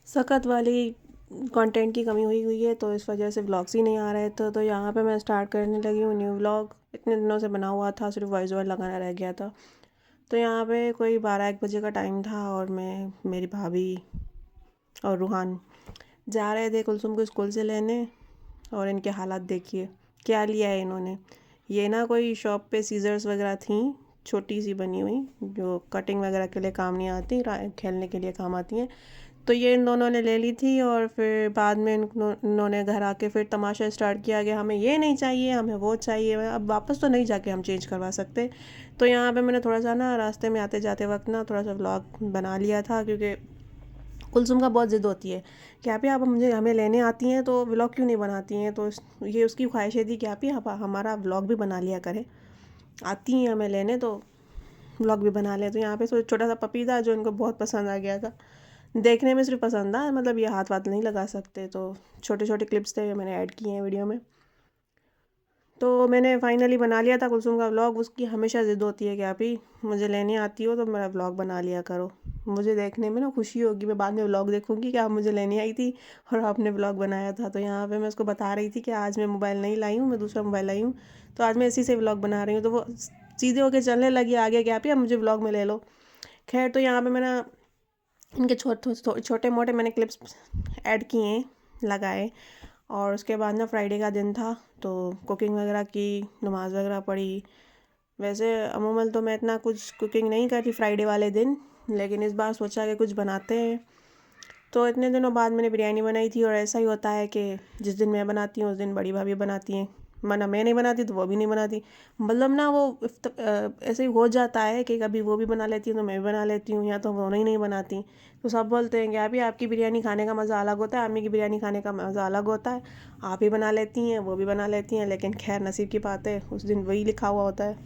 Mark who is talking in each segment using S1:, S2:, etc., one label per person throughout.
S1: सख्त वाली कंटेंट की कमी हुई है, तो इस वजह से व्लॉग्स ही नहीं आ रहे थे। तो यहाँ पे मैं स्टार्ट करने लगी हूँ न्यू व्लॉग। इतने दिनों से बना हुआ था, सिर्फ वॉइस ओवर लगाना रह गया था। तो यहाँ पे कोई 12-1 बजे का टाइम था और मैं, मेरी भाभी और रूहान जा रहे थे कुलसुम को स्कूल से लेने। और इनके हालात देखिए, क्या लिया है इन्होंने। ये ना कोई शॉप पे सीजर्स वगैरह थी, छोटी सी बनी हुई, जो कटिंग वगैरह के लिए काम नहीं आती, खेलने के लिए काम आती हैं। तो ये इन दोनों ने ले ली थी और फिर बाद में इन्होंने घर आके फिर तमाशा स्टार्ट किया कि हमें ये नहीं चाहिए, हमें वो चाहिए। अब वापस तो नहीं जाके हम चेंज करवा सकते। तो यहाँ पे मैंने थोड़ा सा ना रास्ते में आते जाते वक्त ना थोड़ा सा व्लॉग बना लिया था, क्योंकि कुलसुम का बहुत ज़िद होती है कि आप ही आप हमें लेने आती हैं तो व्लॉग क्यों नहीं बनाती हैं। तो ये उसकी ख्वाहिशें थी कि आप ही आप हमारा व्लॉग भी बना लिया करें, आती हैं हमें लेने तो व्लॉग भी बना लें। तो यहाँ पे छोटा सा पपी था जो इनको बहुत पसंद आ गया था। देखने में सिर्फ पसंद था, मतलब ये हाथ वाथ नहीं लगा सकते। तो छोटे छोटे क्लिप्स थे मैंने ऐड किए हैं वीडियो में। तो मैंने फाइनली बना लिया था कुलसुम का व्लॉग। उसकी हमेशा ज़िद होती है कि आप ही मुझे लेने आती हो तो मेरा व्लॉग बना लिया करो। मुझे देखने में ना खुशी होगी, मैं बाद में व्लॉग देखूंगी कि आप मुझे लेने आई थी और आपने व्लॉग बनाया था। तो यहाँ पे मैं उसको बता रही थी कि आज मैं मोबाइल नहीं लाई हूँ, मैं दूसरा मोबाइल लाई हूँ, तो आज मैं इसी से व्लॉग बना रही हूँ। तो वो सीधे होके चलने लगी आगे कि आप ही अब मुझे व्लॉग में ले लो। खैर, तो यहाँ पे मैंने इनके छोटे मोटे मैंने क्लिप्स ऐड किए, लगाए। और उसके बाद ना फ्राइडे का दिन था, तो कुकिंग वगैरह की, नमाज़ वगैरह पढ़ी। वैसे अमूमन तो मैं इतना कुछ कुकिंग नहीं करती फ्राइडे वाले दिन, लेकिन इस बार सोचा कि कुछ बनाते हैं। तो इतने दिनों बाद मैंने बिरयानी बनाई थी। और ऐसा ही होता है कि जिस दिन मैं बनाती हूँ उस दिन बड़ी भाभी बनाती हैं, मना मैं नहीं बनाती तो वो भी नहीं बनाती। मतलब ना वो ऐसे ही हो जाता है कि कभी वो भी बना लेती हूँ तो मैं भी बना लेती हूँ, या तो वो नहीं बनाती। तो सब बोलते हैं कि अभी आपकी बिरयानी खाने का मज़ा अलग होता है, अम्मी की बिरयानी खाने का मज़ा अलग होता है। आप ही बना लेती हैं, वो भी बना लेती हैं, लेकिन खैर नसीब की बात है, उस दिन वही लिखा हुआ होता है।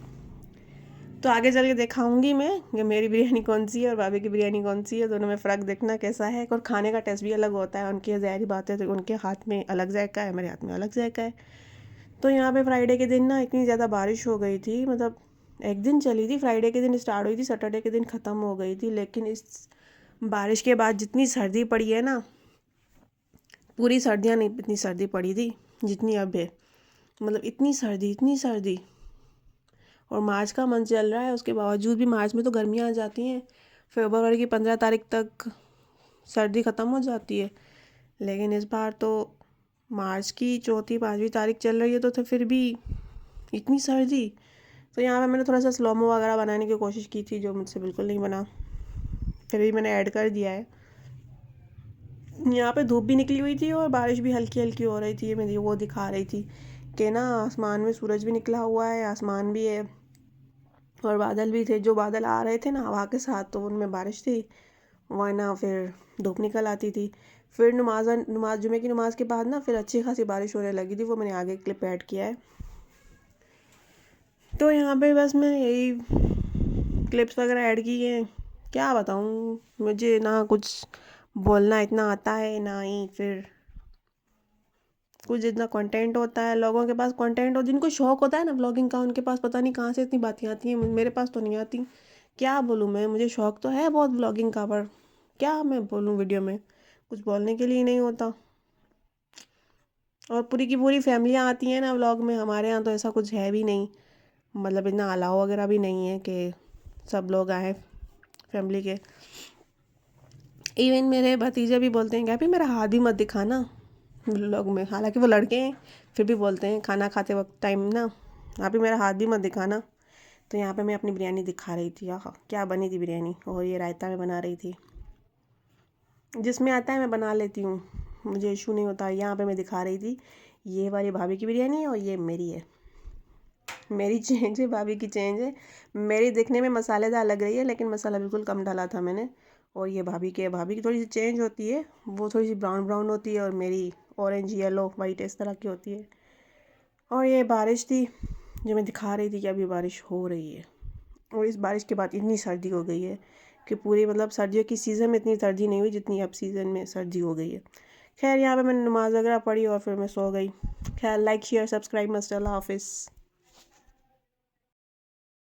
S1: तो आगे चल के दिखाऊंगी मैं कि मेरी बिरयानी कौन सी है और भाभी की बिरयानी कौन सी है, दोनों में फ़र्क देखना कैसा है। और खाने का टेस्ट भी अलग होता है, उनकी ज़ाहिर बात है, तो उनके हाथ में अलग जायका है, मेरे हाथ में अलग जायका है। तो यहाँ पे फ्राइडे के दिन ना इतनी ज़्यादा बारिश हो गई थी, मतलब एक दिन चली थी, फ्राइडे के दिन स्टार्ट हुई थी, सैटरडे के दिन ख़त्म हो गई थी। लेकिन इस बारिश के बाद जितनी सर्दी पड़ी है ना, पूरी सर्दियाँ नहीं इतनी सर्दी पड़ी थी जितनी अब है। मतलब इतनी सर्दी, इतनी सर्दी। और मार्च का मंथ चल रहा है, उसके बावजूद भी मार्च में तो गर्मियाँ आ जाती हैं, फरवरी की 15 तारीख तक सर्दी ख़त्म हो जाती है। लेकिन इस बार तो मार्च की 4-5 तारीख चल रही है, तो फिर भी इतनी सर्दी। तो यहाँ पे मैंने थोड़ा सा स्लोमो वगैरह बनाने की कोशिश की थी, जो मुझसे बिल्कुल नहीं बना, फिर भी मैंने ऐड कर दिया है। यहाँ पे धूप भी निकली हुई थी और बारिश भी हल्की हल्की हो रही थी। मैं वो दिखा रही थी कि ना आसमान में सूरज भी निकला हुआ है, आसमान भी है और बादल भी थे। जो बादल आ रहे थे ना हवा के साथ, तो उनमें बारिश थी, वरना फिर धूप निकल आती थी। फिर नमाज जुमे की नमाज़ के बाद ना फिर अच्छी खासी बारिश होने लगी थी, वो मैंने आगे क्लिप ऐड किया है। तो यहाँ पे बस मैं यही क्लिप्स वगैरह ऐड की हैं। क्या बताऊँ, मुझे ना कुछ बोलना इतना आता है, ना ही फिर कुछ जितना कंटेंट होता है। लोगों के पास कंटेंट हो, जिनको शौक होता है ना व्लॉगिंग का, उनके पास पता नहीं कहाँ से इतनी बातें आती हैं, मेरे पास तो नहीं आती। क्या बोलूँ मैं, मुझे शौक तो है बहुत व्लॉगिंग का, पर क्या मैं बोलूँ, वीडियो में कुछ बोलने के लिए नहीं होता। और पूरी की पूरी फैमिलियाँ आती हैं ना व्लॉग में, हमारे यहाँ तो ऐसा कुछ है भी नहीं। मतलब इतना अलाव वगैरह भी नहीं है कि सब लोग आए फैमिली के। इवन मेरे भतीजे भी बोलते हैं कि अभी मेरा हाथ भी मत दिखाना व्लॉग में, हालांकि वो लड़के हैं, फिर भी बोलते हैं खाना खाते वक्त टाइम ना, अभी मेरा हाथ भी मत दिखाना। तो यहाँ पे मैं अपनी बिरयानी दिखा रही थी, आह क्या बनी थी बिरयानी। और ये रायता मैं बना रही थी, जिसमें आता है मैं बना लेती हूँ, मुझे इशू नहीं होता। यहाँ पे मैं दिखा रही थी, ये वाली भाभी की बिरयानी है और ये मेरी है। मेरी चेंज है, भाभी की चेंज है। मेरी दिखने में मसालेदार लग रही है, लेकिन मसाला बिल्कुल कम डाला था मैंने। और ये भाभी की थोड़ी सी चेंज होती है, वो थोड़ी सी ब्राउन ब्राउन होती है, और मेरी ऑरेंज येलो वाइट इस तरह की होती है। और ये बारिश थी जो मैं दिखा रही थी कि अभी बारिश हो रही है। और इस बारिश के बाद इतनी सर्दी हो गई है कि पूरी, मतलब सर्दियों की सीज़न में इतनी सर्दी नहीं हुई जितनी अब सीज़न में सर्दी हो गई है। खैर, यहाँ पे मैंने नमाज़ वगैरह पढ़ी और फिर मैं सो गई। खैर, लाइक शेयर सब्सक्राइब मस्ट। अल्लाह हाफिज़।